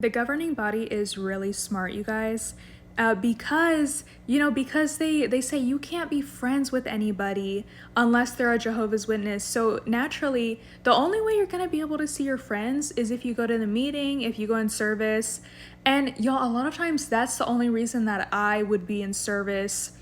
The governing body is really smart, you guys, because they say you can't be friends with anybody unless they're a Jehovah's Witness. So naturally, the only way you're gonna be able to see your friends is if you go to the meeting, if you go in service. And y'all, a lot of times that's the only reason that I would be in service.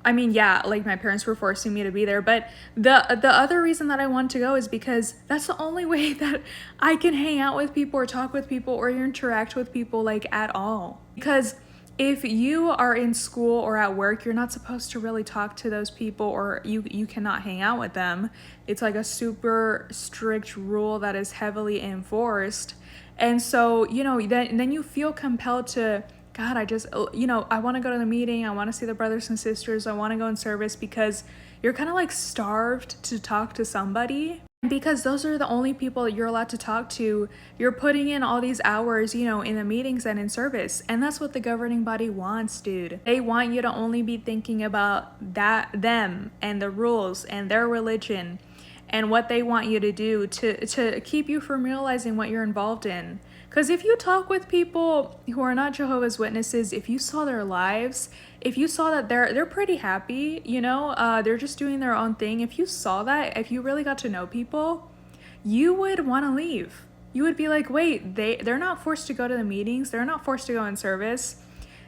I mean, yeah, like my parents were forcing me to be there, but the other reason that I want to go is because that's the only way that I can hang out with people or talk with people or interact with people like at all. Because if you are in school or at work, you're not supposed to really talk to those people, or you cannot hang out with them. It's like a super strict rule that is heavily enforced. And so, then you feel compelled to, God, I want to go to the meeting. I want to see the brothers and sisters. I want to go in service because you're kind of like starved to talk to somebody. And because those are the only people that you're allowed to talk to, you're putting in all these hours, in the meetings and in service. And that's what the governing body wants, dude. They want you to only be thinking about them and the rules and their religion and what they want you to do to keep you from realizing what you're involved in. Because if you talk with people who are not Jehovah's Witnesses, if you saw their lives, if you saw that they're pretty happy, they're just doing their own thing. If you saw that, if you really got to know people, you would want to leave. You would be like, wait, they're not forced to go to the meetings. They're not forced to go in service.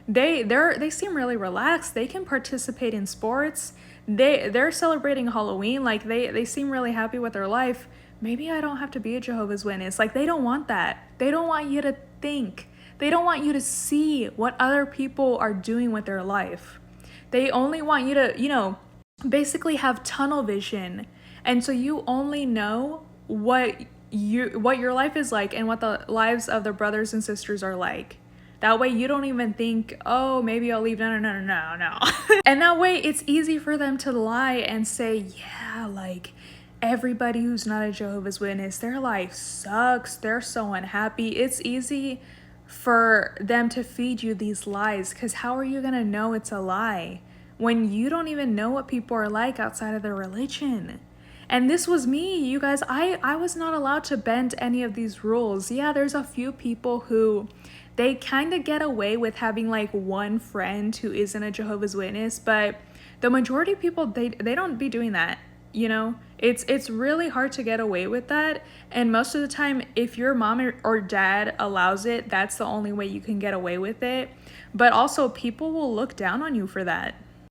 They seem really relaxed. They can participate in sports. They're celebrating Halloween. Like they seem really happy with their life. Maybe I don't have to be a Jehovah's Witness. Like, they don't want that. They don't want you to think. They don't want you to see what other people are doing with their life. They only want you to, basically have tunnel vision. And so you only know what your life is like and what the lives of the brothers and sisters are like. That way you don't even think, oh, maybe I'll leave. No. And that way it's easy for them to lie and say, yeah, like, everybody who's not a Jehovah's Witness, their life sucks. They're so unhappy. It's easy for them to feed you these lies, because how are you going to know it's a lie when you don't even know what people are like outside of their religion? And this was me, you guys. I was not allowed to bend any of these rules. Yeah, there's a few people who they kind of get away with having like one friend who isn't a Jehovah's Witness, but the majority of people, they don't be doing that. It's really hard to get away with that. And most of the time, if your mom or dad allows it, that's the only way you can get away with it. But also, people will look down on you for that.